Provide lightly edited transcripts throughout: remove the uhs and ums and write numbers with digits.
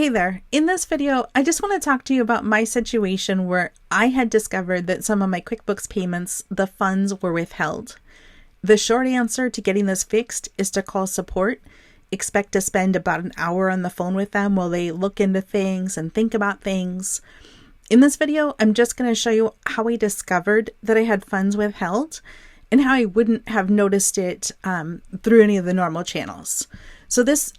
Hey there, in this video, I just want to talk to you about my situation where I had discovered that some of my QuickBooks payments, the funds were withheld. The short answer to getting this fixed is to call support. Expect to spend about an hour on the phone with them while they look into things and think about things. In this video, I'm just going to show you how I discovered that I had funds withheld and how I wouldn't have noticed it through any of the normal channels. So this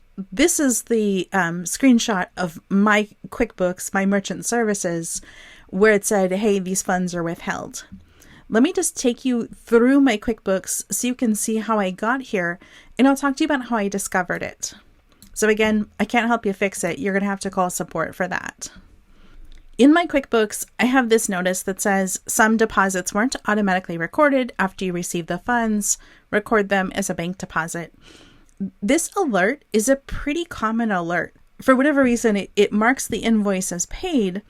is the screenshot of my QuickBooks, my merchant services, where it said, hey, these funds are withheld. Let me just take you through my QuickBooks so you can see how I got here, and I'll talk to you about how I discovered it. So again, I can't help you fix it. You're going to have to call support for that. In my QuickBooks, I have this notice that says some deposits weren't automatically recorded after you receive the funds. Record them as a bank deposit. This alert is a pretty common alert. For whatever reason, it marks the invoice as paid,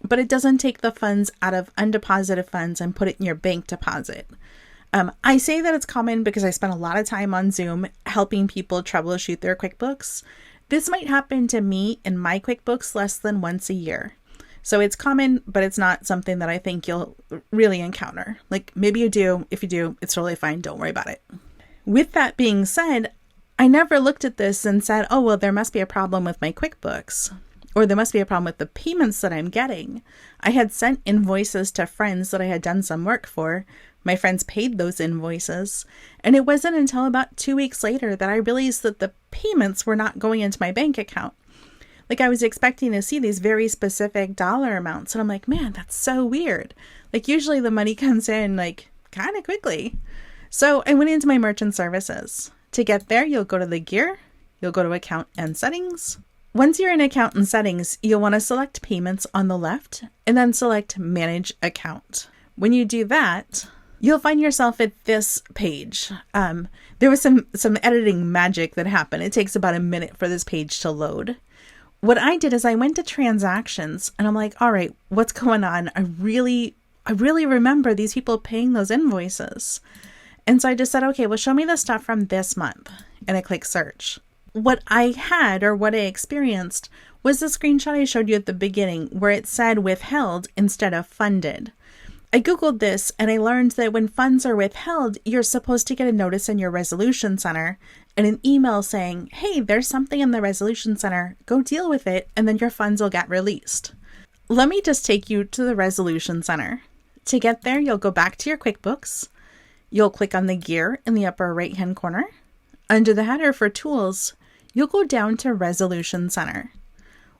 but it doesn't take the funds out of undeposited funds and put it in your bank deposit. I say that it's common because I spend a lot of time on Zoom helping people troubleshoot their QuickBooks. This might happen to me in my QuickBooks less than once a year. So it's common, but it's not something that I think you'll really encounter. Like maybe you do. If you do, it's totally fine. Don't worry about it. With that being said, I never looked at this and said, oh, well, there must be a problem with my QuickBooks, or there must be a problem with the payments that I'm getting. I had sent invoices to friends that I had done some work for. My friends paid those invoices. And it wasn't until about 2 weeks later that I realized that the payments were not going into my bank account. Like I was expecting to see these very specific dollar amounts. And I'm like, man, that's so weird. Like usually the money comes in like kind of quickly. So I went into my merchant services. To get there, you'll go to the gear, you'll go to account and settings. Once you're in account and settings, you'll want to select payments on the left and then select manage account. When you do that, you'll find yourself at this page. There was some editing magic that happened. It takes about a minute for this page to load. What I did is I went to transactions and I'm like, all right, what's going on? I really remember these people paying those invoices. And so I just said, okay, well, show me the stuff from this month. And I click search. What I had or what I experienced was the screenshot I showed you at the beginning where it said withheld instead of funded. I Googled this and I learned that when funds are withheld, you're supposed to get a notice in your resolution center and an email saying, hey, there's something in the resolution center, go deal with it, and then your funds will get released. Let me just take you to the resolution center. To get there, you'll go back to your QuickBooks. You'll click on the gear in the upper right-hand corner. Under the header for tools, you'll go down to Resolution Center.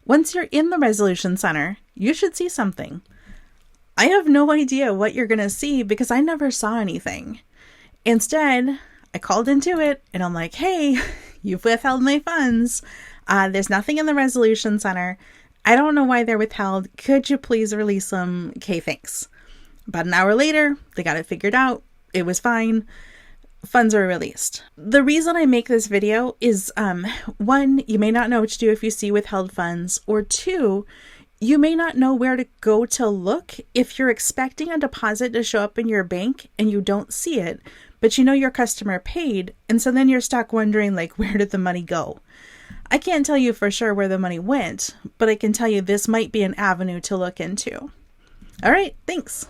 Once you're in the Resolution Center, you should see something. I have no idea what you're going to see because I never saw anything. Instead, I called into it and I'm like, hey, you've withheld my funds. There's nothing in the Resolution Center. I don't know why they're withheld. Could you please release them? Okay, thanks. About an hour later, they got it figured out. It was fine. Funds are released. The reason I make this video is, one, you may not know what to do if you see withheld funds, or two, you may not know where to go to look if you're expecting a deposit to show up in your bank and you don't see it, but you know your customer paid, and so then you're stuck wondering, like, where did the money go? I can't tell you for sure where the money went, but I can tell you this might be an avenue to look into. All right, thanks.